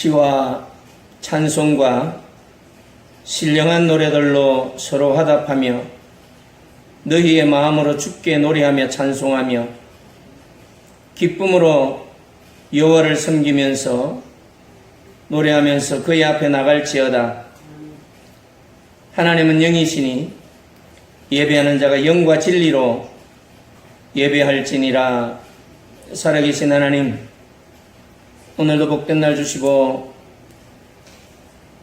시와 찬송과 신령한 노래들로 서로 화답하며 너희의 마음으로 주께 노래하며 찬송하며 기쁨으로 여호와를 섬기면서 노래하면서 그의 앞에 나갈지어다. 하나님은 영이시니 예배하는 자가 영과 진리로 예배할지니라. 살아계신 하나님, 오늘도 복된 날 주시고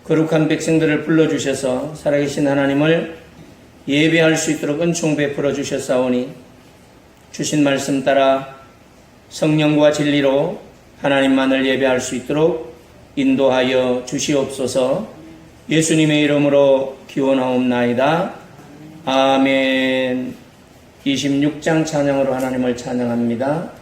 거룩한 백성들을 불러주셔서 살아계신 하나님을 예배할 수 있도록 은총 베풀어 주셨사오니 주신 말씀 따라 성령과 진리로 하나님만을 예배할 수 있도록 인도하여 주시옵소서. 예수님의 이름으로 기원하옵나이다. 아멘. 26장 찬양으로 하나님을 찬양합니다.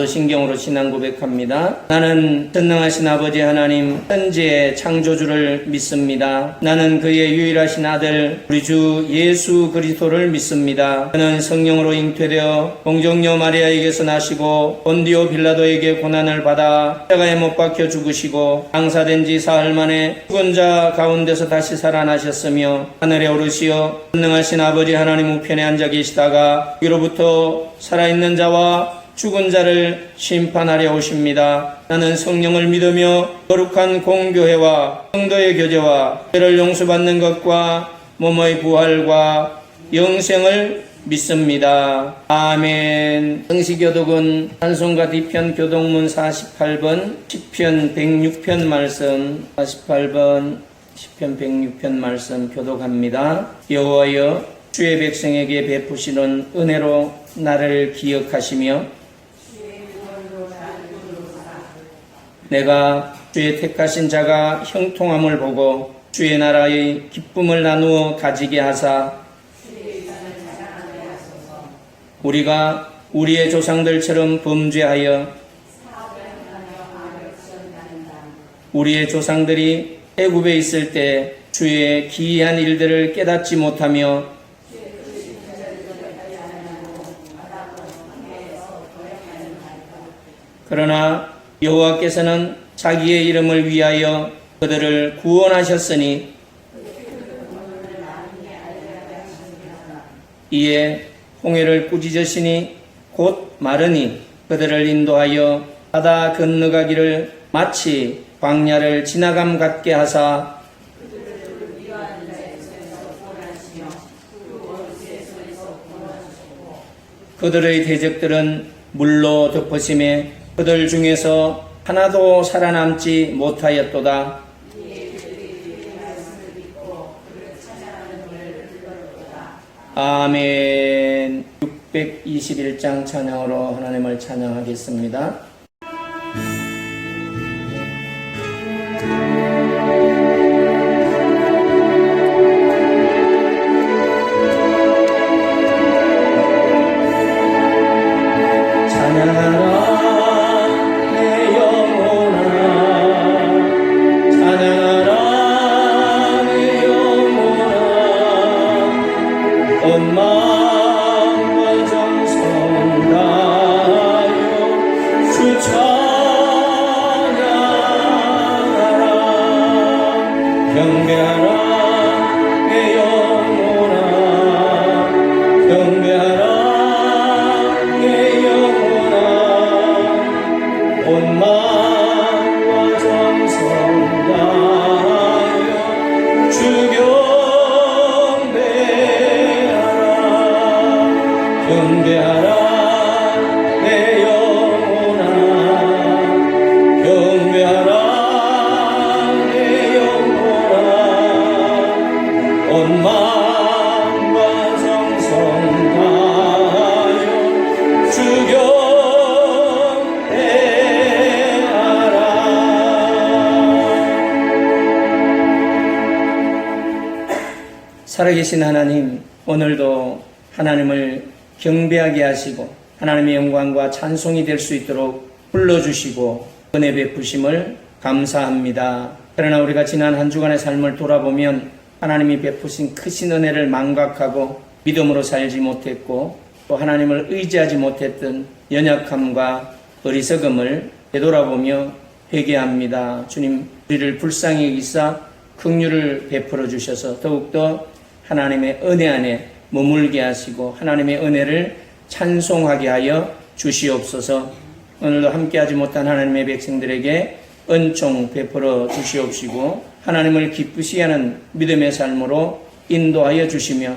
사도신경으로 신앙 고백합니다. 나는 전능하신 아버지 하나님 천지의 창조주를 믿습니다. 나는 그의 유일하신 아들 우리 주 예수 그리스도를 믿습니다. 그는 성령으로 잉태되어 동정녀 마리아에게서 나시고 본디오 빌라도에게 고난을 받아 십자가에 못 박혀 죽으시고 장사된 지 사흘 만에 죽은 자 가운데서 다시 살아나셨으며 하늘에 오르시어 전능하신 아버지 하나님 우편에 앉아 계시다가 위로부터 살아있는 자와 죽은 자를 심판하려 오십니다. 나는 성령을 믿으며 거룩한 공교회와 성도의 교제와 죄를 용서받는 것과 몸의 부활과 영생을 믿습니다. 아멘. 성시교독은 찬송가 뒤편 교독문 48번, 시편 106편 말씀 48번, 시편 106편 말씀 교독합니다. 여호와여 주의 백성에게 베푸시는 은혜로 나를 기억하시며 내가 주의 택하신 자가 형통함을 보고 주의 나라의 기쁨을 나누어 가지게 하사 우리가 우리의 조상들처럼 범죄하여 우리의 조상들이 애굽에 있을 때 주의 기이한 일들을 깨닫지 못하며 그러나 여호와께서는 자기의 이름을 위하여 그들을 구원하셨으니 이에 홍해를 꾸짖으시니 곧 마르니 그들을 인도하여 바다 건너가기를 마치 광야를 지나감 같게 하사 그들의 대적들은 물로 덮으심에 그들 중에서 하나도 살아남지 못하였도다. 아멘. 621장 찬양으로 하나님을 찬양하겠습니다. 찬양하라 살아계신 하나님, 오늘도 하나님을 경배하게 하시고 하나님의 영광과 찬송이 될 수 있도록 불러주시고 은혜 베푸심을 감사합니다. 그러나 우리가 지난 한 주간의 삶을 돌아보면 하나님이 베푸신 크신 은혜를 망각하고 믿음으로 살지 못했고 또 하나님을 의지하지 못했던 연약함과 어리석음을 되돌아보며 회개합니다. 주님, 우리를 불쌍히 여기사 긍휼을 베풀어 주셔서 더욱더 하나님의 은혜 안에 머물게 하시고 하나님의 은혜를 찬송하게 하여 주시옵소서. 오늘도 함께하지 못한 하나님의 백성들에게 은총 베풀어 주시옵시고 하나님을 기쁘시게 하는 믿음의 삶으로 인도하여 주시며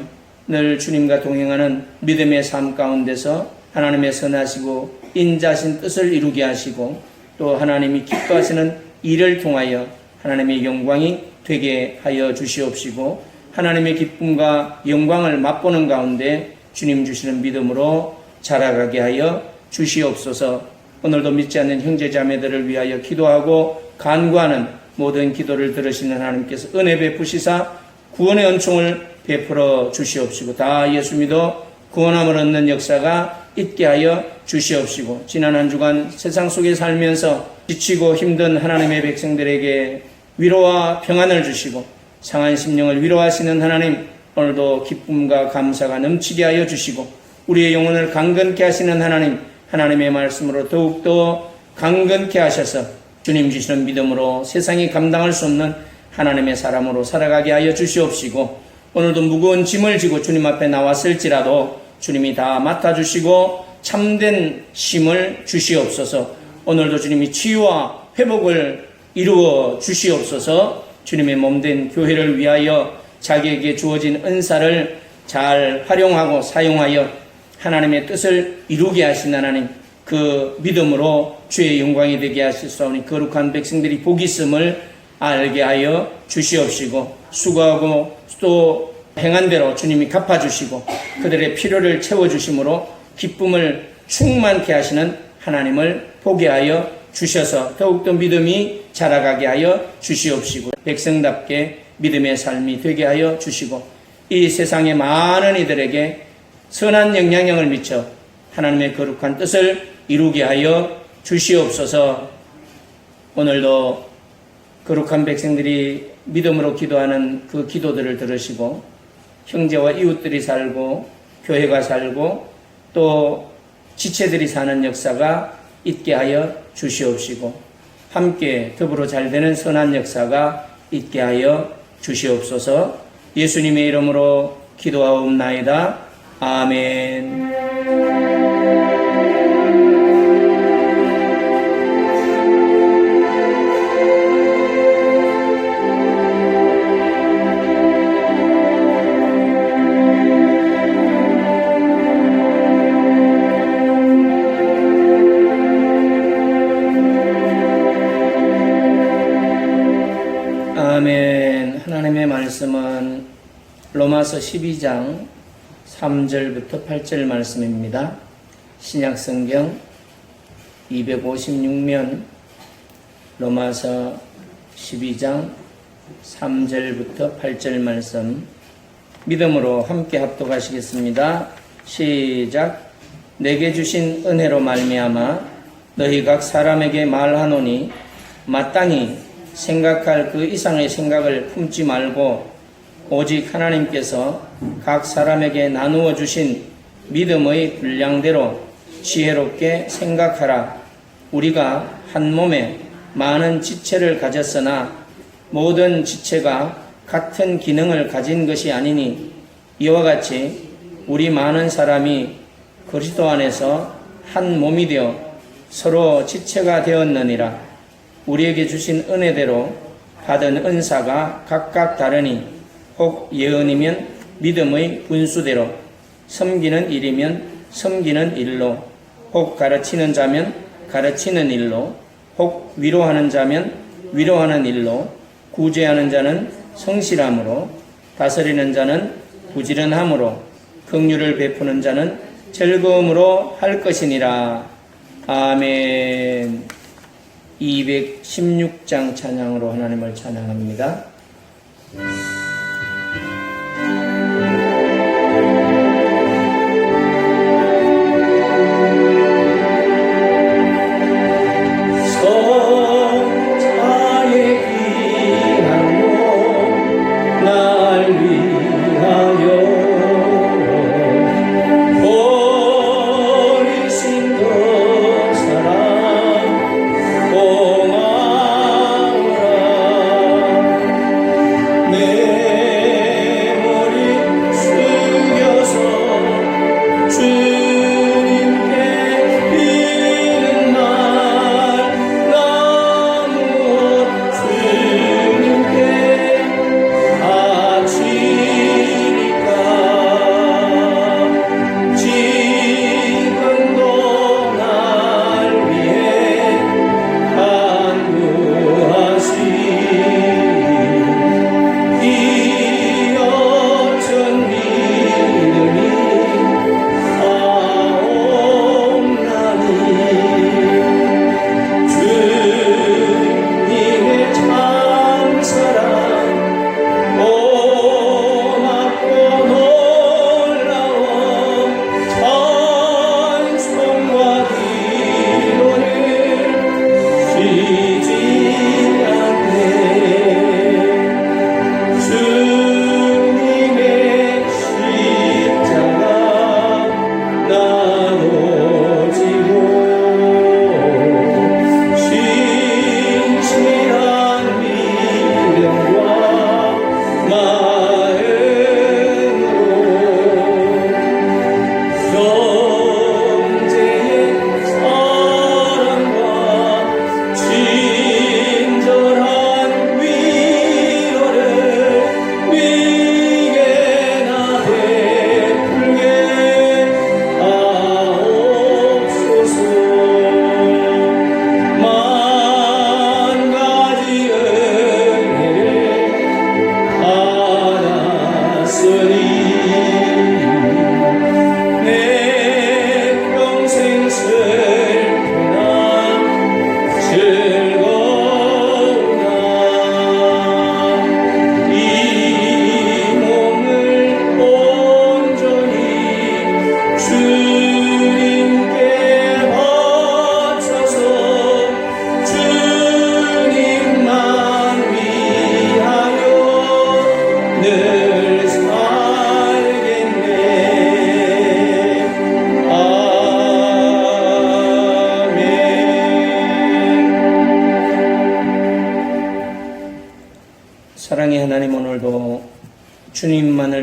늘 주님과 동행하는 믿음의 삶 가운데서 하나님의 선하시고 인자하신 뜻을 이루게 하시고 또 하나님이 기뻐하시는 일을 통하여 하나님의 영광이 되게 하여 주시옵시고 하나님의 기쁨과 영광을 맛보는 가운데 주님 주시는 믿음으로 자라가게 하여 주시옵소서. 오늘도 믿지 않는 형제자매들을 위하여 기도하고 간구하는 모든 기도를 들으시는 하나님께서 은혜 베푸시사 구원의 은총을 베풀어 주시옵시고 다 예수 믿어 구원함을 얻는 역사가 있게 하여 주시옵시고 지난 한 주간 세상 속에 살면서 지치고 힘든 하나님의 백성들에게 위로와 평안을 주시고 상한 심령을 위로하시는 하나님, 오늘도 기쁨과 감사가 넘치게 하여 주시고 우리의 영혼을 강건케 하시는 하나님, 하나님의 말씀으로 더욱더 강건케 하셔서 주님 주시는 믿음으로 세상이 감당할 수 없는 하나님의 사람으로 살아가게 하여 주시옵시고 오늘도 무거운 짐을 지고 주님 앞에 나왔을지라도 주님이 다 맡아주시고 참된 힘을 주시옵소서. 오늘도 주님이 치유와 회복을 이루어 주시옵소서. 주님의 몸된 교회를 위하여 자기에게 주어진 은사를 잘 활용하고 사용하여 하나님의 뜻을 이루게 하신 하나님, 그 믿음으로 주의 영광이 되게 하시사오니 거룩한 백성들이 복이 있음을 알게 하여 주시옵시고 수고하고 또 행한 대로 주님이 갚아주시고 그들의 필요를 채워주심으로 기쁨을 충만케 하시는 하나님을 보게 하여 주셔서 더욱더 믿음이 자라가게 하여 주시옵시고 백성답게 믿음의 삶이 되게 하여 주시고 이 세상의 많은 이들에게 선한 영향력을 미쳐 하나님의 거룩한 뜻을 이루게 하여 주시옵소서. 오늘도 거룩한 백성들이 믿음으로 기도하는 그 기도들을 들으시고 형제와 이웃들이 살고 교회가 살고 또 지체들이 사는 역사가 있게 하여 주시옵시고 함께 더불어 잘되는 선한 역사가 있게 하여 주시옵소서. 예수님의 이름으로 기도하옵나이다. 아멘. 아멘. 하나님의 말씀은 로마서 12장 3절부터 8절 말씀입니다. 신약성경 256면 로마서 12장 3절부터 8절 말씀 믿음으로 함께 합독하시겠습니다. 시작. 내게 주신 은혜로 말미암아 너희 각 사람에게 말하노니 마땅히 생각할 그 이상의 생각을 품지 말고 오직 하나님께서 각 사람에게 나누어 주신 믿음의 분량대로 지혜롭게 생각하라. 우리가 한 몸에 많은 지체를 가졌으나 모든 지체가 같은 기능을 가진 것이 아니니 이와 같이 우리 많은 사람이 그리스도 안에서 한 몸이 되어 서로 지체가 되었느니라. 우리에게 주신 은혜대로 받은 은사가 각각 다르니 혹 예언이면 믿음의 분수대로, 섬기는 일이면 섬기는 일로, 혹 가르치는 자면 가르치는 일로, 혹 위로하는 자면 위로하는 일로, 구제하는 자는 성실함으로, 다스리는 자는 부지런함으로, 긍휼을 베푸는 자는 즐거움으로 할 것이니라. 아멘. 216장 찬양으로 하나님을 찬양합니다.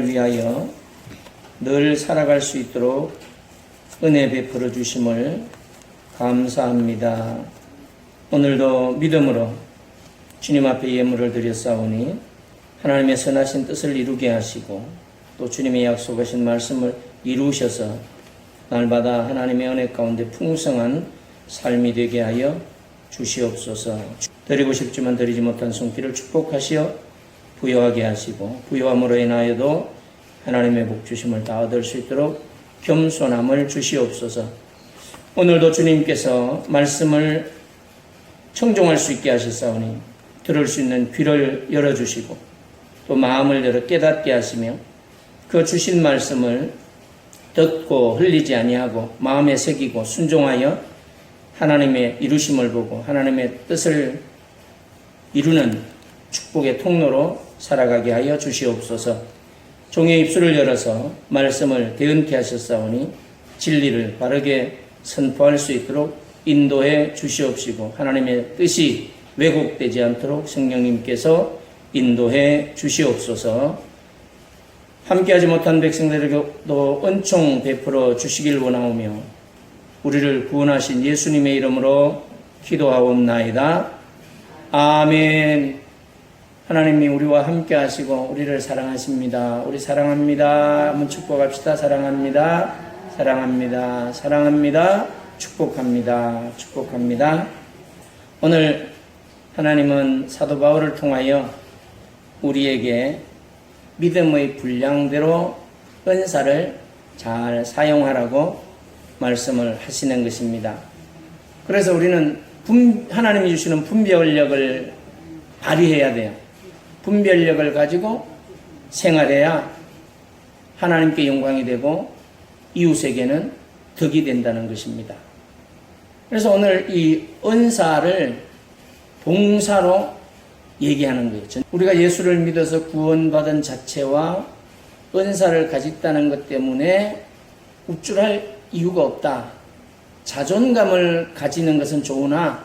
세상을 위하여 늘 살아갈 수 있도록 은혜 베풀어 주심을 감사합니다. 오늘도 믿음으로 주님 앞에 예물을 드렸사오니 하나님의 선하신 뜻을 이루게 하시고 또 주님의 약속하신 말씀을 이루셔서 날마다 하나님의 은혜 가운데 풍성한 삶이 되게 하여 주시옵소서. 드리고 싶지만 드리지 못한 손길을 축복하시어 부여하게 하시고 부여함으로 인하여도 하나님의 복 주심을 다 얻을 수 있도록 겸손함을 주시옵소서. 오늘도 주님께서 말씀을 청종할 수 있게 하셨사오니 들을 수 있는 귀를 열어주시고 또 마음을 열어 깨닫게 하시며 그 주신 말씀을 듣고 흘리지 아니하고 마음에 새기고 순종하여 하나님의 이루심을 보고 하나님의 뜻을 이루는 축복의 통로로 살아가게 하여 주시옵소서. 종의 입술을 열어서 말씀을 대언케 하셨사오니 진리를 바르게 선포할 수 있도록 인도해 주시옵시고 하나님의 뜻이 왜곡되지 않도록 성령님께서 인도해 주시옵소서. 함께하지 못한 백성들에게도 은총 베풀어 주시길 원하오며 우리를 구원하신 예수님의 이름으로 기도하옵나이다. 아멘. 하나님이 우리와 함께 하시고 우리를 사랑하십니다. 우리 사랑합니다. 한번 축복합시다. 사랑합니다. 사랑합니다. 사랑합니다. 축복합니다. 축복합니다. 오늘 하나님은 사도 바울을 통하여 우리에게 믿음의 분량대로 은사를 잘 사용하라고 말씀을 하시는 것입니다. 그래서 우리는 하나님이 주시는 분별력을 발휘해야 돼요. 분별력을 가지고 생활해야 하나님께 영광이 되고 이웃에게는 덕이 된다는 것입니다. 그래서 오늘 이 은사를 봉사로 얘기하는 거예요. 우리가 예수를 믿어서 구원받은 자체와 은사를 가졌다는 것 때문에 우쭐할 이유가 없다. 자존감을 가지는 것은 좋으나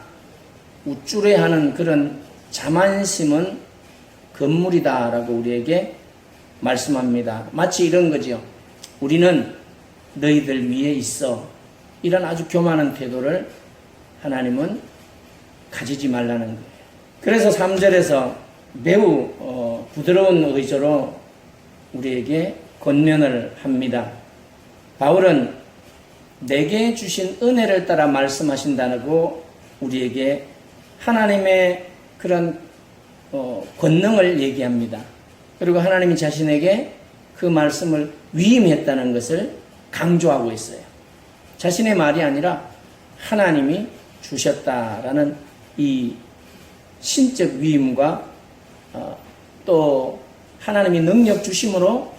우쭐해하는 그런 자만심은 금물이다라고 우리에게 말씀합니다. 마치 이런 거죠. 우리는 너희들 위에 있어. 이런 아주 교만한 태도를 하나님은 가지지 말라는 거예요. 그래서 3절에서 매우 부드러운 의조로 우리에게 권면을 합니다. 바울은 내게 주신 은혜를 따라 말씀하신다고 우리에게 하나님의 그런 권능을 얘기합니다. 그리고 하나님이 자신에게 그 말씀을 위임했다는 것을 강조하고 있어요. 자신의 말이 아니라 하나님이 주셨다라는 이 신적 위임과 또 하나님이 능력 주심으로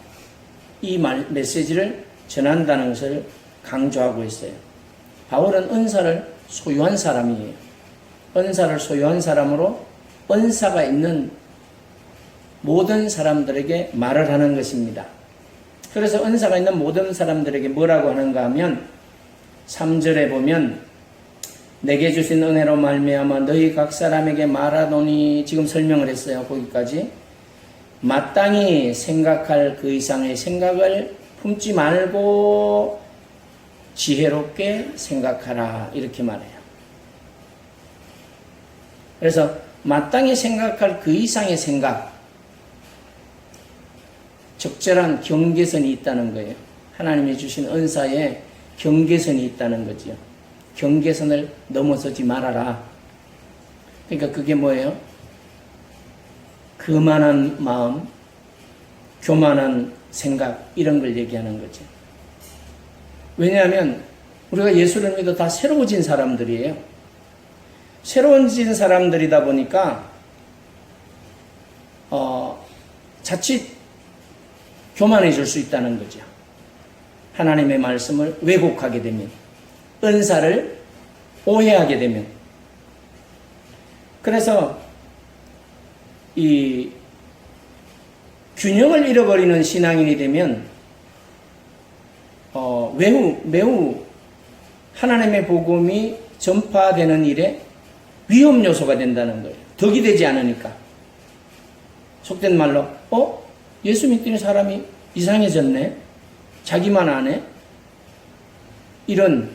이 메시지를 전한다는 것을 강조하고 있어요. 바울은 은사를 소유한 사람이에요. 은사를 소유한 사람으로 은사가 있는 모든 사람들에게 말을 하는 것입니다. 그래서 은사가 있는 모든 사람들에게 뭐라고 하는가 하면 3절에 보면 내게 주신 은혜로 말미암아 너희 각 사람에게 말하노니 지금 설명을 했어요. 거기까지 마땅히 생각할 그 이상의 생각을 품지 말고 지혜롭게 생각하라 이렇게 말해요. 그래서 마땅히 생각할 그 이상의 생각, 적절한 경계선이 있다는 거예요. 하나님이 주신 은사에 경계선이 있다는 거죠. 경계선을 넘어서지 말아라. 그러니까 그게 뭐예요? 교만한 마음, 교만한 생각 이런 걸 얘기하는 거죠. 왜냐하면 우리가 예수를 믿어 다 새로워진 사람들이에요. 새로워진 사람들이다 보니까 자칫 교만해질 수 있다는 거죠. 하나님의 말씀을 왜곡하게 되면, 은사를 오해하게 되면. 그래서 이 균형을 잃어버리는 신앙인이 되면 매우 하나님의 복음이 전파되는 일에 위험 요소가 된다는 거예요. 덕이 되지 않으니까. 속된 말로 예수 믿는 사람이 이상해졌네? 자기만 안 해? 이런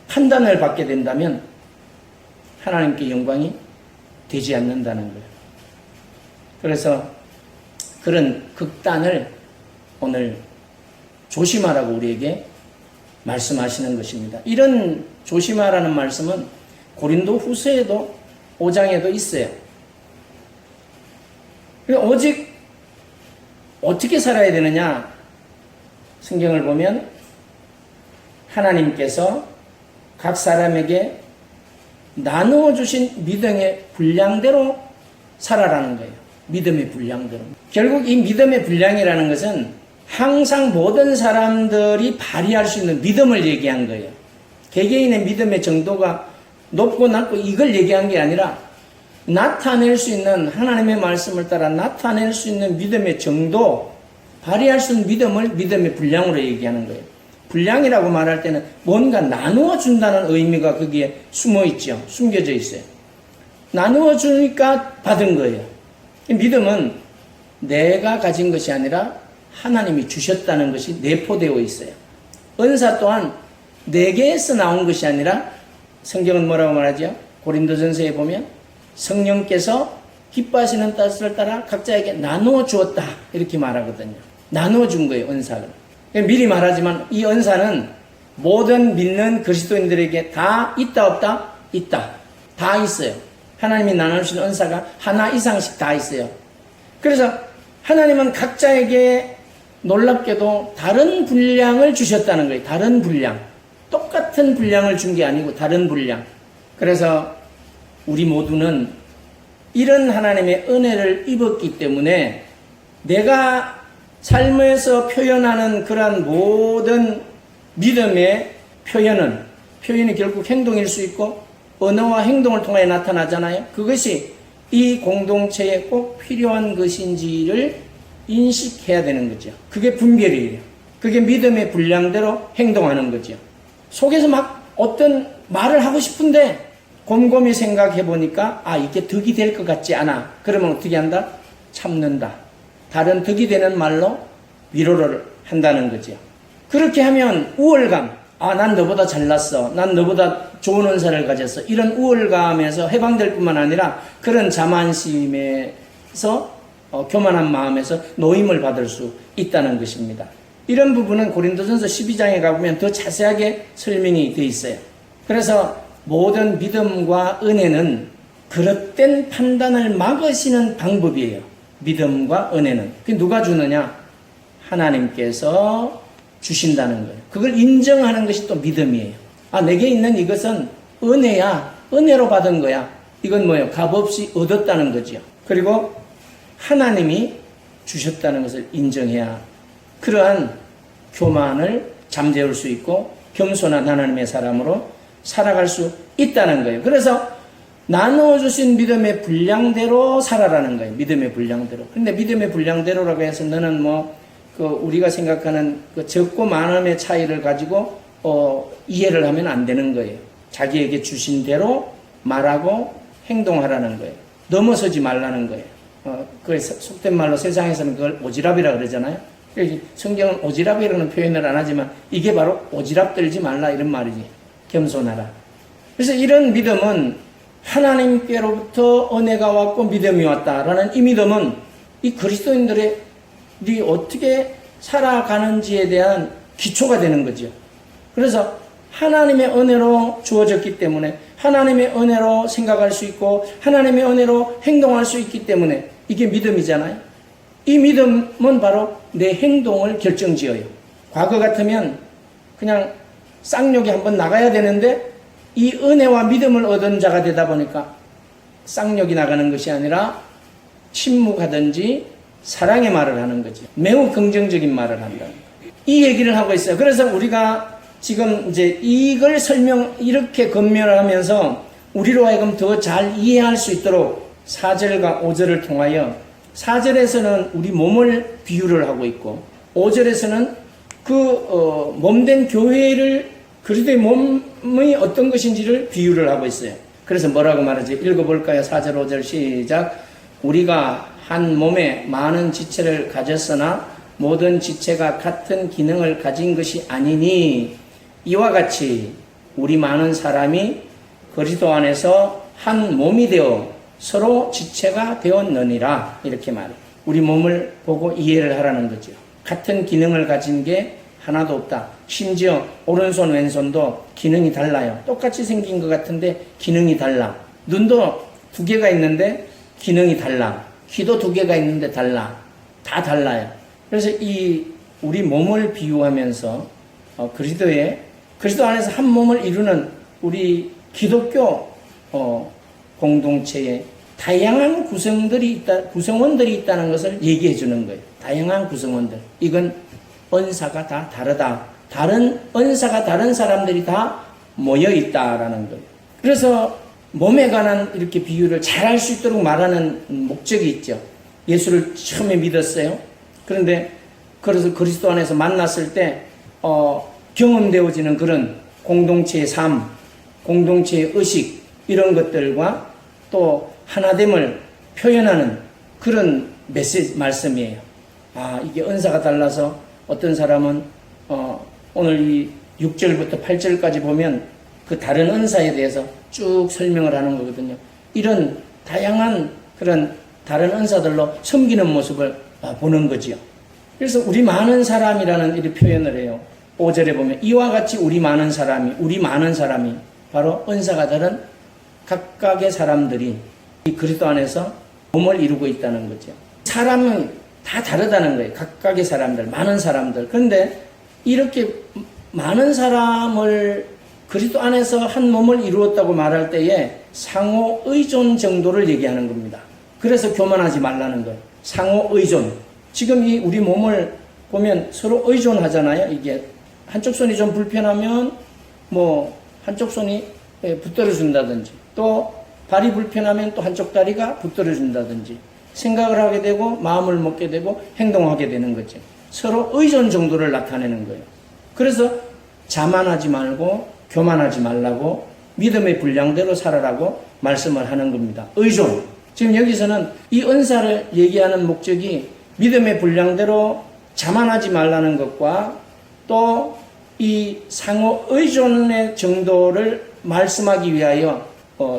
판단을 받게 된다면 하나님께 영광이 되지 않는다는 거예요. 그래서 그런 극단을 오늘 조심하라고 우리에게 말씀하시는 것입니다. 이런 조심하라는 말씀은 고린도 후서에도 5장에도 있어요. 오직 어떻게 살아야 되느냐? 성경을 보면 하나님께서 각 사람에게 나누어 주신 믿음의 분량대로 살아라는 거예요. 믿음의 분량대로. 결국 이 믿음의 분량이라는 것은 항상 모든 사람들이 발휘할 수 있는 믿음을 얘기한 거예요. 개개인의 믿음의 정도가 높고 낮고 이걸 얘기한 게 아니라 나타낼 수 있는 하나님의 말씀을 따라 나타낼 수 있는 믿음의 정도, 발휘할 수 있는 믿음을 믿음의 분량으로 얘기하는 거예요. 분량이라고 말할 때는 뭔가 나누어 준다는 의미가 거기에 숨어 있죠. 숨겨져 있어요. 나누어 주니까 받은 거예요. 믿음은 내가 가진 것이 아니라 하나님이 주셨다는 것이 내포되어 있어요. 은사 또한 내게에서 나온 것이 아니라 성경은 뭐라고 말하죠? 고린도전서에 보면 성령께서 기뻐하시는 뜻을 따라 각자에게 나누어 주었다 이렇게 말하거든요. 나누어 준 거예요. 은사를. 미리 말하지만 이 은사는 모든 믿는 그리스도인들에게 다 있다 없다? 있다. 다 있어요. 하나님이 나눠주신 은사가 하나 이상씩 다 있어요. 그래서 하나님은 각자에게 놀랍게도 다른 분량을 주셨다는 거예요. 다른 분량. 똑같은 분량을 준 게 아니고 다른 분량. 그래서 우리 모두는 이런 하나님의 은혜를 입었기 때문에 내가 삶에서 표현하는 그러한 모든 믿음의 표현이 결국 행동일 수 있고 언어와 행동을 통해 나타나잖아요. 그것이 이 공동체에 꼭 필요한 것인지를 인식해야 되는 거죠. 그게 분별이에요. 그게 믿음의 분량대로 행동하는 거죠. 속에서 막 어떤 말을 하고 싶은데 곰곰이 생각해 보니까 이게 득이 될 것 같지 않아. 그러면 어떻게 한다? 참는다. 다른 득이 되는 말로 위로를 한다는 거죠. 그렇게 하면 우월감, 난 너보다 잘났어. 난 너보다 좋은 은사를 가졌어. 이런 우월감에서 해방될 뿐만 아니라 그런 자만심에서 교만한 마음에서 노임을 받을 수 있다는 것입니다. 이런 부분은 고린도전서 12장에 가보면 더 자세하게 설명이 되어 있어요. 그래서 모든 믿음과 은혜는 그릇된 판단을 막으시는 방법이에요. 믿음과 은혜는. 그게 누가 주느냐? 하나님께서 주신다는 거예요. 그걸 인정하는 것이 또 믿음이에요. 내게 있는 이것은 은혜야. 은혜로 받은 거야. 이건 뭐예요? 값없이 얻었다는 거죠. 그리고 하나님이 주셨다는 것을 인정해야 그러한 교만을 잠재울 수 있고 겸손한 하나님의 사람으로 살아갈 수 있다는 거예요. 그래서 나누어 주신 믿음의 분량대로 살아라는 거예요. 믿음의 분량대로. 그런데 믿음의 분량대로라고 해서 너는 우리가 생각하는 그 적고 많음의 차이를 가지고 이해를 하면 안 되는 거예요. 자기에게 주신 대로 말하고 행동하라는 거예요. 넘어서지 말라는 거예요. 그래서 속된 말로 세상에서는 그걸 오지랖이라 그러잖아요. 성경은 오지랖이라는 표현을 안 하지만 이게 바로 오지랖 떨지 말라 이런 말이지. 겸손하라. 그래서 이런 믿음은 하나님께로부터 은혜가 왔고 믿음이 왔다라는 이 믿음은 이 그리스도인들이 어떻게 살아가는지에 대한 기초가 되는 거죠. 그래서 하나님의 은혜로 주어졌기 때문에 하나님의 은혜로 생각할 수 있고 하나님의 은혜로 행동할 수 있기 때문에 이게 믿음이잖아요. 이 믿음은 바로 내 행동을 결정지어요. 과거 같으면 그냥 쌍욕이 한번 나가야 되는데 이 은혜와 믿음을 얻은 자가 되다 보니까 쌍욕이 나가는 것이 아니라 침묵하든지 사랑의 말을 하는 거죠. 매우 긍정적인 말을 한다. 이 얘기를 하고 있어요. 그래서 우리가 지금 이제 이걸 이렇게 건면하면서 우리로 하여금 더 잘 이해할 수 있도록 4절과 5절을 통하여 4절에서는 우리 몸을 비유를 하고 있고 5절에서는 몸된 교회를 그리스도의 몸이 어떤 것인지를 비유를 하고 있어요. 그래서 뭐라고 말하지? 읽어볼까요? 4절 5절 시작. 우리가 한 몸에 많은 지체를 가졌으나 모든 지체가 같은 기능을 가진 것이 아니니 이와 같이 우리 많은 사람이 그리스도 안에서 한 몸이 되어 서로 지체가 되었느니라 이렇게 말해요. 우리 몸을 보고 이해를 하라는 거죠. 같은 기능을 가진 게 하나도 없다. 심지어 오른손 왼손도 기능이 달라요. 똑같이 생긴 것 같은데 기능이 달라. 눈도 두 개가 있는데 기능이 달라. 귀도 두 개가 있는데 달라. 다 달라요. 그래서 이 우리 몸을 비유하면서 그리스도 안에서 한 몸을 이루는 우리 기독교 공동체에 다양한 구성원들이 있다는 것을 얘기해 주는 거예요. 다양한 구성원들. 이건 은사가 다 다르다. 다른 은사가 다른 사람들이 다 모여 있다라는 거예요. 그래서 몸에 관한 이렇게 비유를 잘 할 수 있도록 말하는 목적이 있죠. 예수를 처음에 믿었어요. 그런데 그래서 그리스도 안에서 만났을 때 경험되어지는 그런 공동체의 삶, 공동체의 의식 이런 것들과 또 하나됨을 표현하는 그런 말씀이에요. 이게 은사가 달라서 어떤 사람은 오늘 이 6절부터 8절까지 보면 그 다른 은사에 대해서 쭉 설명을 하는 거거든요. 이런 다양한 그런 다른 은사들로 섬기는 모습을 보는 거지요. 그래서 우리 많은 사람이라는 이런 표현을 해요. 5절에 보면 이와 같이 우리 많은 사람이 바로 은사가 다른 각각의 사람들이 이 그리스도 안에서 몸을 이루고 있다는 거죠. 사람은 다 다르다는 거예요. 각각의 사람들, 많은 사람들. 그런데 이렇게 많은 사람을 그리스도 안에서 한 몸을 이루었다고 말할 때에 상호 의존 정도를 얘기하는 겁니다. 그래서 교만하지 말라는 거예요. 상호 의존. 지금 이 우리 몸을 보면 서로 의존하잖아요. 이게 한쪽 손이 좀 불편하면 한쪽 손이 붙들어 준다든지, 또 발이 불편하면 또 한쪽 다리가 붙들어 준다든지, 생각을 하게 되고 마음을 먹게 되고 행동하게 되는 거죠. 서로 의존 정도를 나타내는 거예요. 그래서 자만하지 말고 교만하지 말라고 믿음의 분량대로 살아라고 말씀을 하는 겁니다. 의존. 지금 여기서는 이 은사를 얘기하는 목적이 믿음의 분량대로 자만하지 말라는 것과 또 이 상호 의존의 정도를 말씀하기 위하여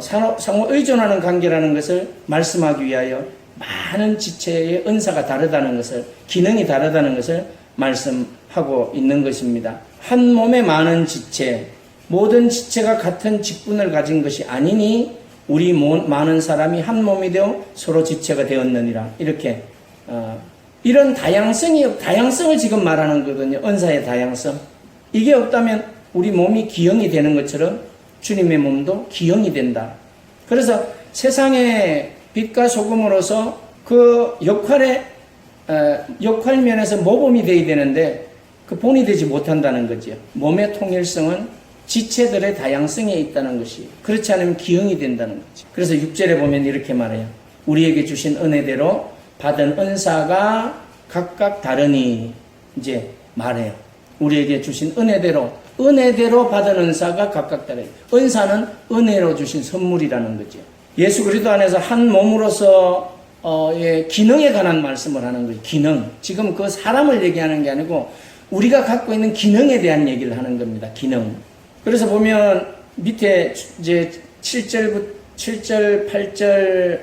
상호 의존하는 관계라는 것을 말씀하기 위하여 많은 지체의 은사가 다르다는 것을, 기능이 다르다는 것을 말씀하고 있는 것입니다. 한 몸에 많은 지체, 모든 지체가 같은 직분을 가진 것이 아니니 우리 많은 사람이 한 몸이 되어 서로 지체가 되었느니라. 이렇게 이런 다양성을 지금 말하는 거거든요. 은사의 다양성. 이게 없다면 우리 몸이 기형이 되는 것처럼 주님의 몸도 기형이 된다. 그래서 세상의 빛과 소금으로서 그 역할면에서 모범이 되어야 되는데 그 본이 되지 못한다는 거죠. 몸의 통일성은 지체들의 다양성에 있다는 것이, 그렇지 않으면 기형이 된다는 거죠. 그래서 6절에 보면 이렇게 말해요. 우리에게 주신 은혜대로 받은 은사가 각각 다르니 이제 말해요. 우리에게 주신 은혜대로 받은 은사가 각각 다르니, 은사는 은혜로 주신 선물이라는 거죠. 예수 그리스도 안에서 한 몸으로서 기능에 관한 말씀을 하는 거예요. 기능. 지금 그 사람을 얘기하는 게 아니고 우리가 갖고 있는 기능에 대한 얘기를 하는 겁니다. 기능. 그래서 보면 밑에 이제 7절, 8절,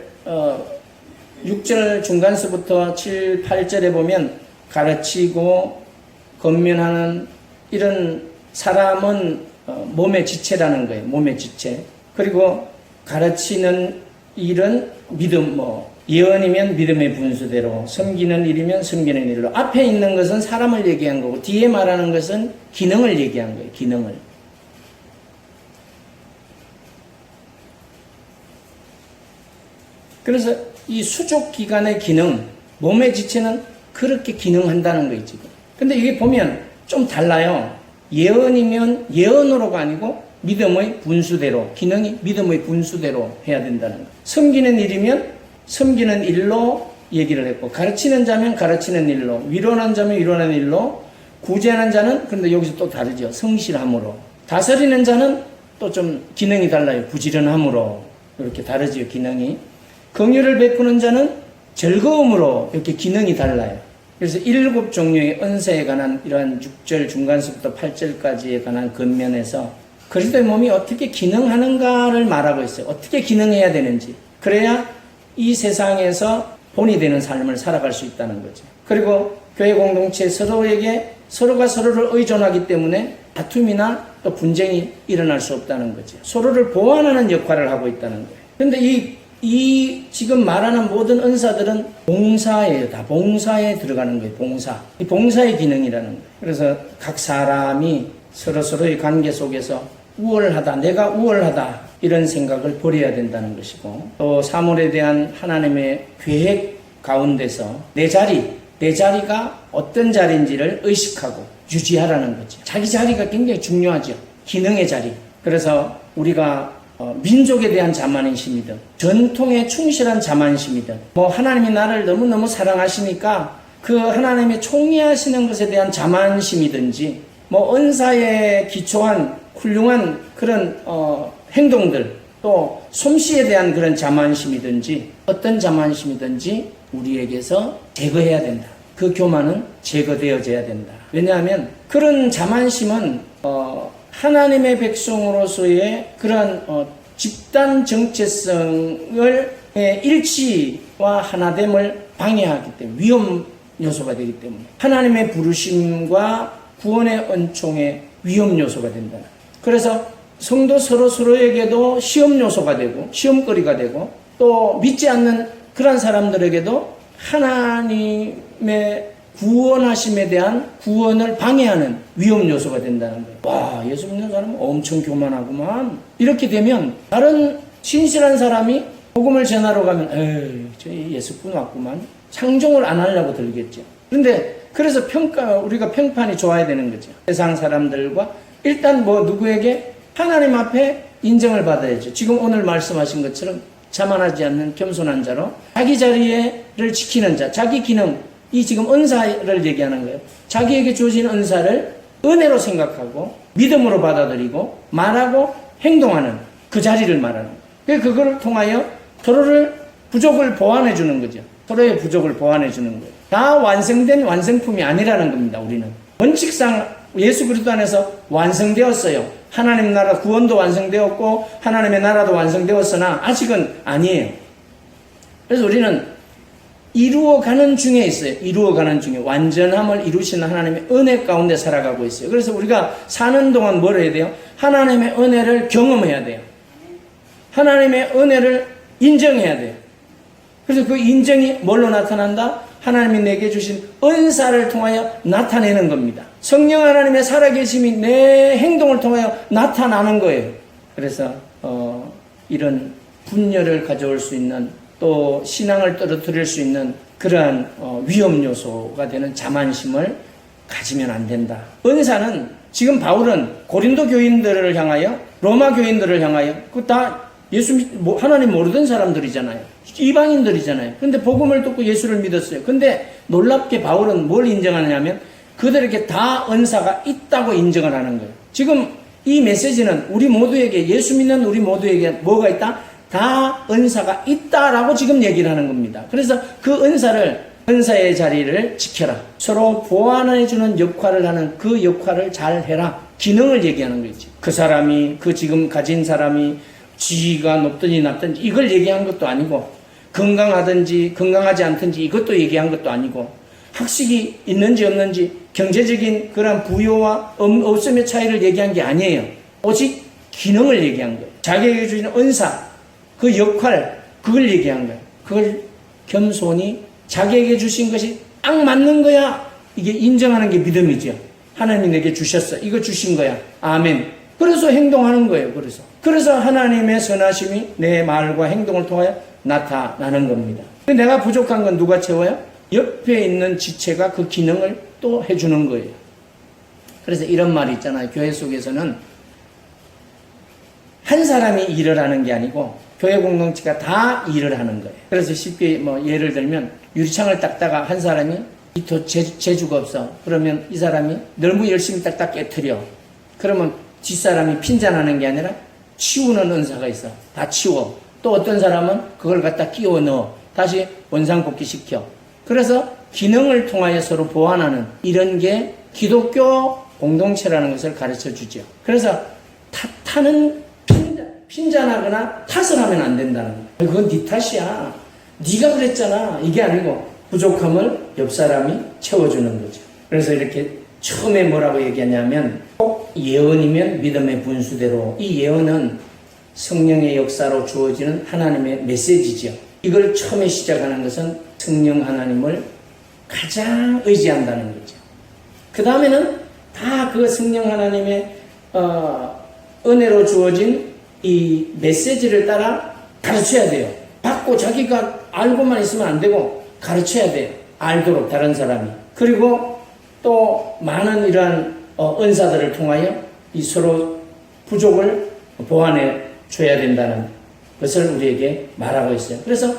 6절 중간서부터 7, 8절에 보면 가르치고 권면하는 이런 사람은 몸의 지체라는 거예요. 몸의 지체. 그리고 가르치는 일은 믿음, 예언이면 믿음의 분수대로, 섬기는 일이면 섬기는 일로. 앞에 있는 것은 사람을 얘기한 거고 뒤에 말하는 것은 기능을 얘기한 거예요. 기능을. 그래서 이 수족 기관의 기능, 몸의 지체는 그렇게 기능한다는 거예요, 지금. 근데 이게 보면 좀 달라요. 예언이면 예언으로가 아니고 믿음의 분수대로, 기능이 믿음의 분수대로 해야 된다는 거예요. 섬기는 일이면 섬기는 일로 얘기를 했고, 가르치는 자면 가르치는 일로, 위로하는 자면 위로하는 일로, 구제하는 자는, 그런데 여기서 또 다르죠. 성실함으로. 다스리는 자는 또 좀 기능이 달라요. 부지런함으로. 이렇게 다르지요, 기능이. 긍휼을 베푸는 자는 즐거움으로 이렇게 기능이 달라요. 그래서 7 종류의 은사에 관한 이러한 6절 중간서부터 8절까지에 관한 겉면에서 그리스도의 몸이 어떻게 기능하는가를 말하고 있어요. 어떻게 기능해야 되는지. 그래야 이 세상에서 본이 되는 삶을 살아갈 수 있다는 거죠. 그리고 교회 공동체 서로에게 서로가 서로를 의존하기 때문에 다툼이나 또 분쟁이 일어날 수 없다는 거죠. 서로를 보완하는 역할을 하고 있다는 거예요. 그런데 이 지금 말하는 모든 은사들은 봉사예요. 다 봉사에 들어가는 거예요. 봉사. 이 봉사의 기능이라는 거예요. 그래서 각 사람이 서로서로의 관계 속에서 우월하다, 내가 우월하다 이런 생각을 버려야 된다는 것이고, 또 사물에 대한 하나님의 계획 가운데서 내 자리가 어떤 자리인지를 의식하고 유지하라는 거죠. 자기 자리가 굉장히 중요하죠. 기능의 자리. 그래서 우리가 민족에 대한 자만심이든 전통에 충실한 자만심이든 하나님이 나를 너무너무 사랑하시니까 그 하나님의 총애하시는 것에 대한 자만심이든지 은사에 기초한 훌륭한 그런 행동들, 또 솜씨에 대한 그런 자만심이든지 어떤 자만심이든지 우리에게서 제거해야 된다. 그 교만은 제거되어져야 된다. 왜냐하면 그런 자만심은 하나님의 백성으로서의 그런 집단 정체성을 일치와 하나됨을 방해하기 때문에, 위험 요소가 되기 때문에 하나님의 부르심과 구원의 은총의 위험 요소가 된다. 그래서 성도 서로에게도 시험 요소가 되고 시험거리가 되고, 또 믿지 않는 그런 사람들에게도 하나님의 구원하심에 대한 구원을 방해하는 위험 요소가 된다는 거예요. 와, 예수 믿는 사람은 엄청 교만하구만. 이렇게 되면 다른 신실한 사람이 복음을 전하러 가면 저 예수꾼 왔구만. 상종을 안 하려고 들겠죠. 그런데 그래서 우리가 평판이 좋아야 되는 거죠. 세상 사람들과 일단 누구에게 하나님 앞에 인정을 받아야죠. 지금 오늘 말씀하신 것처럼 자만하지 않는 겸손한 자로 자기 자리를 지키는 자, 자기 기능, 이 지금 은사를 얘기하는 거예요. 자기에게 주어진 은사를 은혜로 생각하고 믿음으로 받아들이고 말하고 행동하는 그 자리를 말하는 거예요. 그걸 통하여 서로를 부족을 보완해 주는 거죠. 서로의 부족을 보완해 주는 거예요. 다 완성된 완성품이 아니라는 겁니다. 우리는 원칙상 예수 그리스도 안에서 완성되었어요. 하나님 나라 구원도 완성되었고 하나님의 나라도 완성되었으나 아직은 아니에요. 그래서 우리는 이루어가는 중에 있어요. 이루어가는 중에 완전함을 이루시는 하나님의 은혜 가운데 살아가고 있어요. 그래서 우리가 사는 동안 뭘 해야 돼요? 하나님의 은혜를 경험해야 돼요. 하나님의 은혜를 인정해야 돼요. 그래서 그 인정이 뭘로 나타난다? 하나님이 내게 주신 은사를 통하여 나타내는 겁니다. 성령 하나님의 살아계심이 내 행동을 통하여 나타나는 거예요. 그래서 이런 분열을 가져올 수 있는, 또 신앙을 떨어뜨릴 수 있는 그러한 위험 요소가 되는 자만심을 가지면 안 된다. 은사는 지금 바울은 고린도 교인들을 향하여, 로마 교인들을 향하여, 그 다 하나님 모르던 사람들이잖아요. 이방인들이잖아요. 근데 복음을 듣고 예수를 믿었어요. 근데 놀랍게 바울은 뭘 인정하느냐면 그들에게 다 은사가 있다고 인정을 하는 거예요. 지금 이 메시지는 우리 모두에게, 예수 믿는 우리 모두에게 뭐가 있다? 다 은사가 있다라고 지금 얘기를 하는 겁니다. 그래서 그 은사의 자리를 지켜라. 서로 보완해주는 역할을 하는 그 역할을 잘 해라. 기능을 얘기하는 거지. 그 사람이, 그 지금 가진 사람이 지위가 높든지 낮든지 이걸 얘기한 것도 아니고, 건강하든지 건강하지 않든지 이것도 얘기한 것도 아니고, 학식이 있는지 없는지 경제적인 그런 부여와 없음의 차이를 얘기한 게 아니에요. 오직 기능을 얘기한 거예요. 자기에게 주시는 은사, 그 역할, 그걸 얘기한 거예요. 그걸 겸손히 자기에게 주신 것이 딱 맞는 거야. 이게 인정하는 게 믿음이죠. 하나님이 내게 주셨어. 이거 주신 거야. 아멘. 그래서 행동하는 거예요. 그래서 하나님의 선하심이 내 말과 행동을 통하여 나타나는 겁니다. 내가 부족한 건 누가 채워요? 옆에 있는 지체가 그 기능을 또 해주는 거예요. 그래서 이런 말이 있잖아요. 교회 속에서는 한 사람이 일을 하는 게 아니고 교회 공동체가 다 일을 하는 거예요. 그래서 쉽게 예를 들면 유리창을 닦다가 한 사람이 재주가 없어. 그러면 이 사람이 너무 열심히 딱딱 깨트려. 그러면 뒷사람이 핀잔하는 게 아니라 치우는 은사가 있어. 다 치워. 또 어떤 사람은 그걸 갖다 끼워 넣어. 다시 원상복귀 시켜. 그래서 기능을 통하여 서로 보완하는 이런 게 기독교 공동체라는 것을 가르쳐 주죠. 그래서 탓하는 핀잔하거나 탓을 하면 안 된다는 거예요. 그건 네 탓이야. 네가 그랬잖아. 이게 아니고 부족함을 옆 사람이 채워주는 거죠. 그래서 이렇게 처음에 뭐라고 얘기하냐면 꼭 예언이면 믿음의 분수대로, 이 예언은 성령의 역사로 주어지는 하나님의 메시지죠. 이걸 처음에 시작하는 것은 성령 하나님을 가장 의지한다는 거죠. 그 다음에는 다 그 성령 하나님의 은혜로 주어진 이 메시지를 따라 가르쳐야 돼요. 받고 자기가 알고만 있으면 안 되고 가르쳐야 돼요. 알도록 다른 사람이. 그리고 또 많은 이러한 은사들을 통하여 이 서로 부족을 보완해 줘야 된다는 것을 우리에게 말하고 있어요. 그래서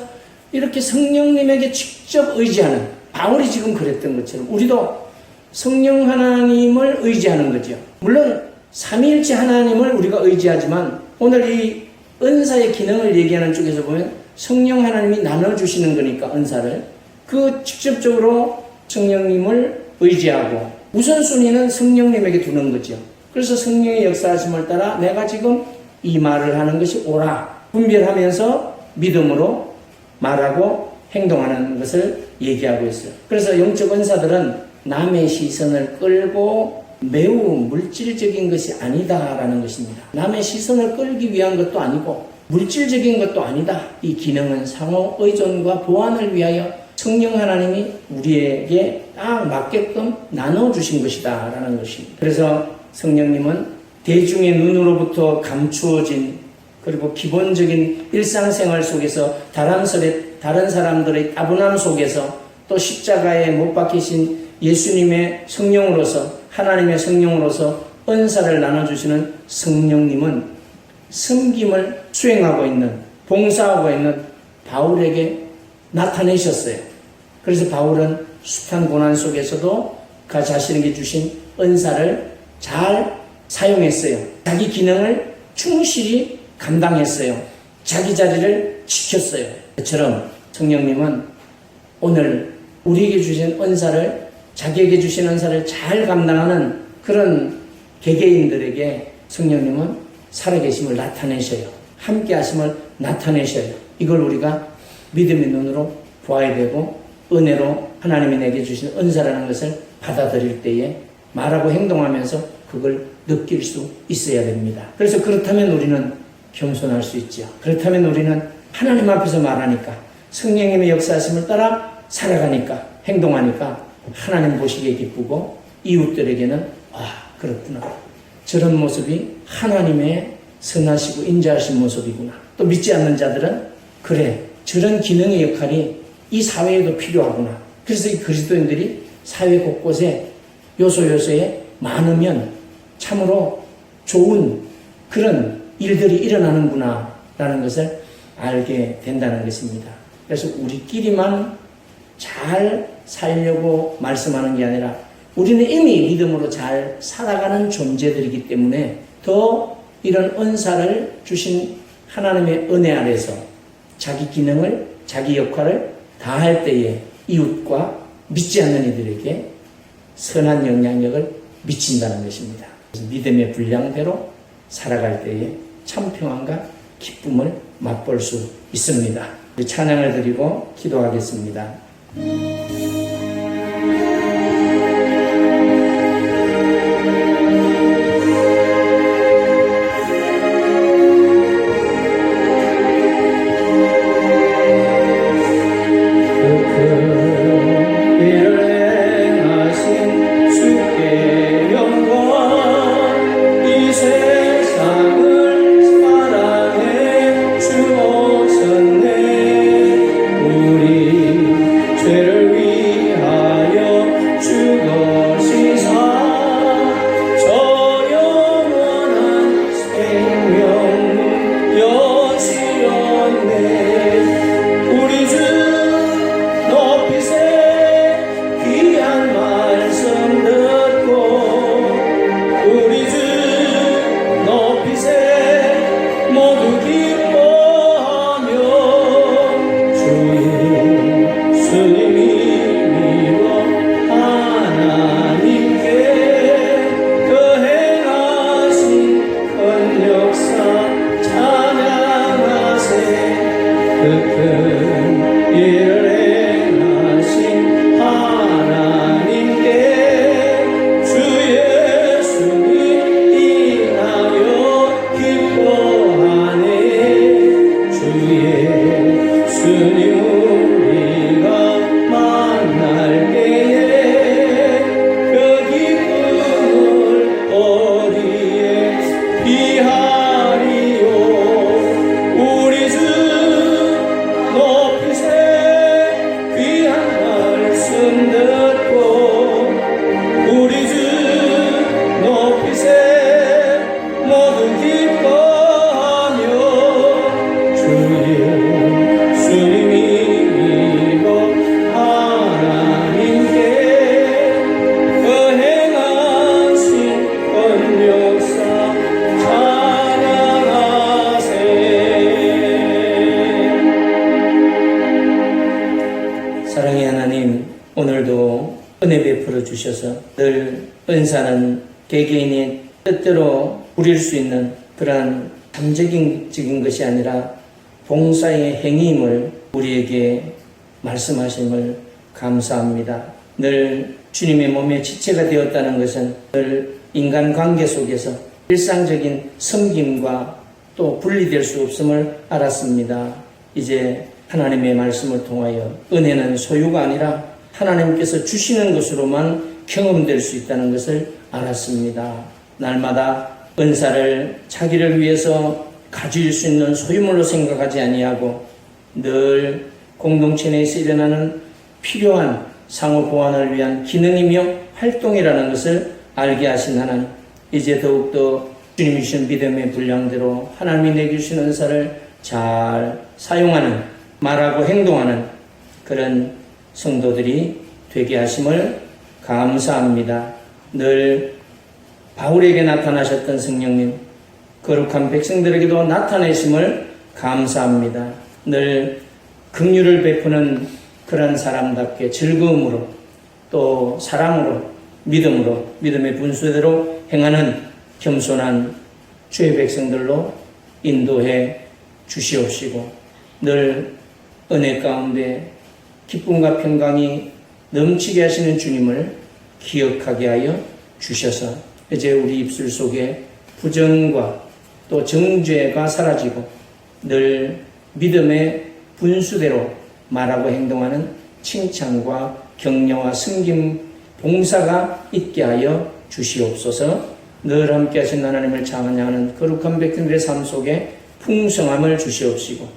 이렇게 성령님에게 직접 의지하는, 바울이 지금 그랬던 것처럼 우리도 성령 하나님을 의지하는 거죠. 물론 삼위일체 하나님을 우리가 의지하지만 오늘 이 은사의 기능을 얘기하는 쪽에서 보면 성령 하나님이 나눠주시는 거니까 은사를 그 직접적으로 성령님을 의지하고 우선순위는 성령님에게 두는 거죠. 그래서 성령의 역사하심을 따라 내가 지금 이 말을 하는 것이 옳아 분별하면서 믿음으로 말하고 행동하는 것을 얘기하고 있어요. 그래서 영적 은사들은 남의 시선을 끌고 매우 물질적인 것이 아니다라는 것입니다. 남의 시선을 끌기 위한 것도 아니고 물질적인 것도 아니다. 이 기능은 상호 의존과 보완을 위하여 성령 하나님이 우리에게 딱 맞게끔 나눠주신 것이다 라는 것입니다. 그래서 성령님은 대중의 눈으로부터 감추어진 그리고 기본적인 일상생활 속에서 다른 사람들의 따분함 속에서 또 십자가에 못 박히신 예수님의 성령으로서 하나님의 성령으로서 은사를 나눠주시는 성령님은 섬김을 수행하고 있는 봉사하고 있는 바울에게 나타내셨어요. 그래서 바울은 숱한 고난 속에서도 그 자신에게 주신 은사를 잘 사용했어요. 자기 기능을 충실히 감당했어요. 자기 자리를 지켰어요. 그처럼 성령님은 오늘 우리에게 주신 은사를 자기에게 주신 은사를 잘 감당하는 그런 개개인들에게 성령님은 살아계심을 나타내셔요. 함께 하심을 나타내셔요. 이걸 우리가 믿음의 눈으로 보아야 되고 은혜로 하나님이 내게 주신 은사라는 것을 받아들일 때에 말하고 행동하면서 그걸 느낄 수 있어야 됩니다. 그래서 그렇다면 우리는 겸손할 수 있죠. 그렇다면 우리는 하나님 앞에서 말하니까 성령님의 역사하심을 따라 살아가니까 행동하니까 하나님 보시기에 기쁘고 이웃들에게는 그렇구나. 저런 모습이 하나님의 선하시고 인자하신 모습이구나. 또 믿지 않는 자들은 그래 저런 기능의 역할이 이 사회에도 필요하구나. 그래서 이 그리스도인들이 사회 곳곳에 요소요소에 많으면 참으로 좋은 그런 일들이 일어나는구나 라는 것을 알게 된다는 것입니다. 그래서 우리끼리만 잘 살려고 말씀하는 게 아니라 우리는 이미 믿음으로 잘 살아가는 존재들이기 때문에 더 이런 은사를 주신 하나님의 은혜 아래서 자기 기능을 자기 역할을 다할 때에 이웃과 믿지 않는 이들에게 선한 영향력을 미친다는 것입니다. 믿음의 분량대로 살아갈 때에 참 평안과 기쁨을 맛볼 수 있습니다. 찬양을 드리고 기도하겠습니다. 죄를 위하리요. 우리 주 높이세 귀한 말씀 듣고 우리 주 높이세 모두 기뻐하며 주여 주님이 이곳 하나님께 그 행하신 권력사 찬양하세. 사랑의 하나님, 오늘도 은혜 베풀어 주셔서 늘 은사는 개개인이 뜻대로 부릴 수 있는 그러한 잠재적인 것이 아니라 봉사의 행위임을 우리에게 말씀하심을 감사합니다. 늘 주님의 몸의 지체가 되었다는 것은 늘 인간관계 속에서 일상적인 섬김과 또 분리될 수 없음을 알았습니다. 이제 하나님의 말씀을 통하여 은혜는 소유가 아니라 하나님께서 주시는 것으로만 경험될 수 있다는 것을 알았습니다. 날마다 은사를 자기를 위해서 가질 수 있는 소유물로 생각하지 아니하고 늘 공동체 내에서 일어나는 필요한 상호 보완을 위한 기능이며 활동이라는 것을 알게 하신 하나님, 이제 더욱더 주님이 주신 믿음의 분량대로 하나님이 내게 주신 은사를 잘 사용하는, 말하고 행동하는 그런 성도들이 되게 하심을 감사합니다. 늘 바울에게 나타나셨던 성령님, 거룩한 백성들에게도 나타내심을 감사합니다. 늘 긍휼을 베푸는 그런 사람답게 즐거움으로 또 사랑으로 믿음으로 믿음의 분수대로 행하는 겸손한 주의 백성들로 인도해 주시옵시고 늘 은혜 가운데 기쁨과 평강이 넘치게 하시는 주님을 기억하게 하여 주셔서 이제 우리 입술 속에 부정과 또 정죄가 사라지고 늘 믿음의 분수대로 말하고 행동하는 칭찬과 격려와 섬김, 봉사가 있게 하여 주시옵소서. 늘 함께 하신 하나님을 찬양하는 거룩한 백성들의 삶 속에 풍성함을 주시옵시고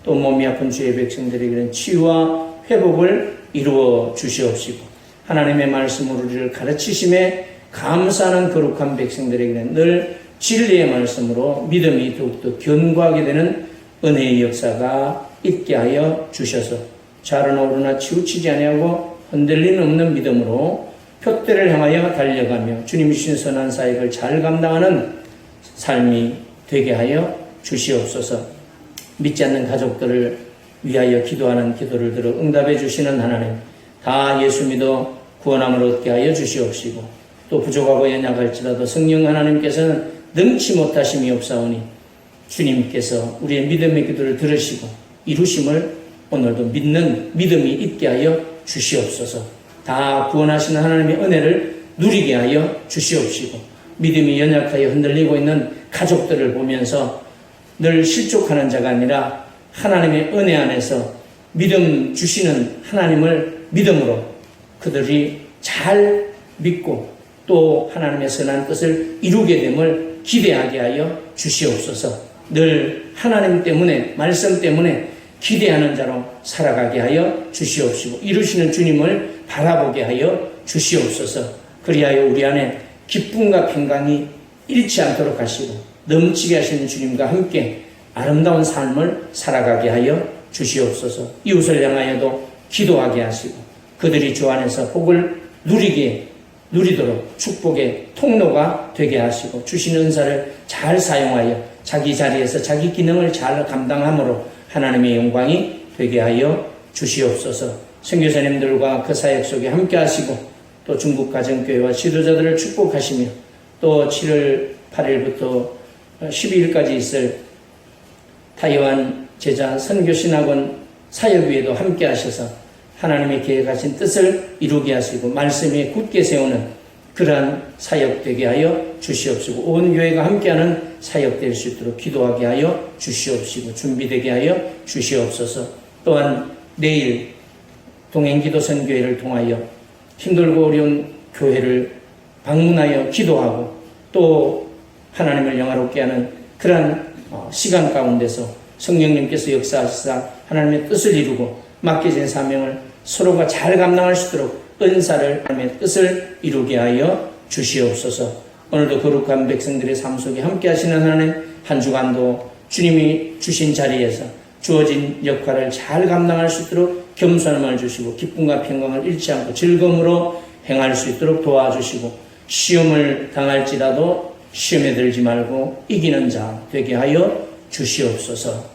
또 몸이 아픈 주의 백성들에게는 치유와 회복을 이루어 주시옵시고 하나님의 말씀으로 우리를 가르치심에 감사하는 거룩한 백성들에게는 늘 진리의 말씀으로 믿음이 더욱더 견고하게 되는 은혜의 역사가 있게 하여 주셔서 좌로나 우로나 치우치지 아니하고 흔들림 없는 믿음으로 표대를 향하여 달려가며 주님이 주신 선한 사역을 잘 감당하는 삶이 되게 하여 주시옵소서. 믿지 않는 가족들을 위하여 기도하는 기도를 들어 응답해 주시는 하나님, 다 예수 믿어 구원함을 얻게 하여 주시옵시고 또 부족하고 연약할지라도 성령 하나님께서는 능치 못하심이 없사오니 주님께서 우리의 믿음의 기도를 들으시고 이루심을 오늘도 믿는 믿음이 있게 하여 주시옵소서. 다 구원하시는 하나님의 은혜를 누리게 하여 주시옵시고 믿음이 연약하여 흔들리고 있는 가족들을 보면서 늘 실족하는 자가 아니라 하나님의 은혜 안에서 믿음 주시는 하나님을 믿음으로 그들이 잘 믿고 또 하나님의 선한 뜻을 이루게 됨을 기대하게 하여 주시옵소서. 늘 하나님 때문에 말씀 때문에 기대하는 자로 살아가게 하여 주시옵시고 이루시는 주님을 바라보게 하여 주시옵소서. 그리하여 우리 안에 기쁨과 평강이 잃지 않도록 하시고 넘치게 하시는 주님과 함께 아름다운 삶을 살아가게 하여 주시옵소서. 이웃을 향하여도 기도하게 하시고 그들이 주 안에서 복을 누리도록 축복의 통로가 되게 하시고 주신 은사를 잘 사용하여 자기 자리에서 자기 기능을 잘 감당함으로 하나님의 영광이 되게 하여 주시옵소서. 선교사님들과 그 사역 속에 함께 하시고 또 중국 가정교회와 지도자들을 축복하시며 또 7월 8일부터 12일까지 있을 타이완 제자 선교신학원 사역위에도 함께 하셔서 하나님의 계획하신 뜻을 이루게 하시고 말씀에 굳게 세우는 그러한 사역 되게 하여 주시옵시고 온 교회가 함께하는 사역 될 수 있도록 기도하게 하여 주시옵시고 준비되게 하여 주시옵소서. 또한 내일 동행기도 선교회를 통하여 힘들고 어려운 교회를 방문하여 기도하고 또 하나님을 영화롭게 하는 그러한 시간 가운데서 성령님께서 역사하시사 하나님의 뜻을 이루고 맡겨진 사명을 서로가 잘 감당할 수 있도록 은사를 하나님의 뜻을 이루게 하여 주시옵소서. 오늘도 거룩한 백성들의 삶 속에 함께 하시는 하나님, 한 주간도 주님이 주신 자리에서 주어진 역할을 잘 감당할 수 있도록 겸손함을 주시고 기쁨과 평강을 잃지 않고 즐거움으로 행할 수 있도록 도와주시고 시험을 당할지라도 시험에 들지 말고 이기는 자 되게 하여 주시옵소서.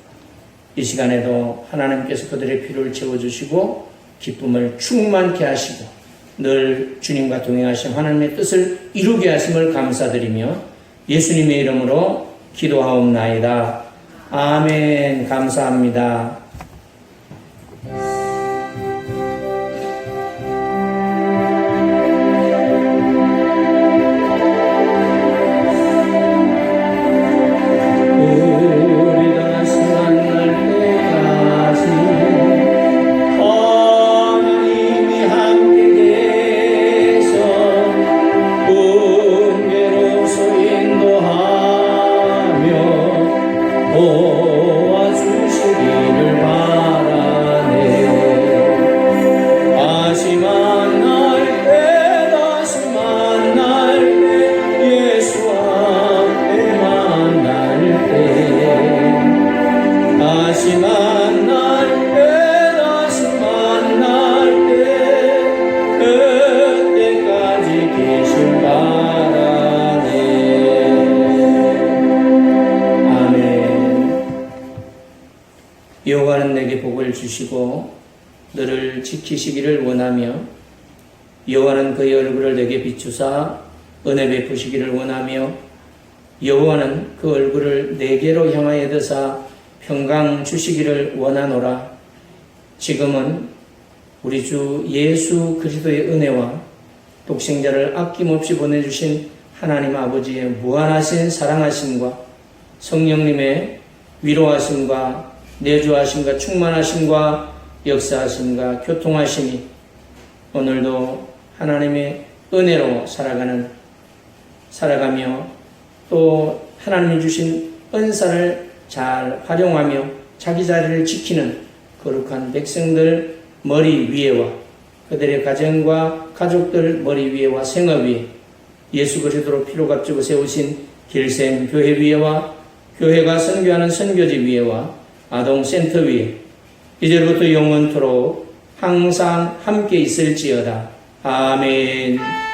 이 시간에도 하나님께서 그들의 필요를 채워주시고 기쁨을 충만케 하시고 늘 주님과 동행하신 하나님의 뜻을 이루게 하심을 감사드리며 예수님의 이름으로 기도하옵나이다. 아멘. 감사합니다. 여호와는 내게 복을 주시고 너를 지키시기를 원하며 여호와는 그의 얼굴을 내게 비추사 은혜 베푸시기를 원하며 여호와는 그 얼굴을 내게로 향하여 드사 평강 주시기를 원하노라. 지금은 우리 주 예수 그리스도의 은혜와 독생자를 아낌없이 보내주신 하나님 아버지의 무한하신 사랑하심과 성령님의 위로하심과 내주하심과 충만하심과 역사하심과 교통하심이 오늘도 하나님의 은혜로 살아가며 또 하나님이 주신 은사를 잘 활용하며 자기 자리를 지키는 거룩한 백성들 머리 위에와 그들의 가정과 가족들 머리 위에와 생업 위에 예수 그리스도로 피로 값주고 세우신 길샘 교회 위에와 교회가 선교하는 선교지 위에와 아동센터 위에 이제부터 영원토록 항상 함께 있을지어다. 아멘.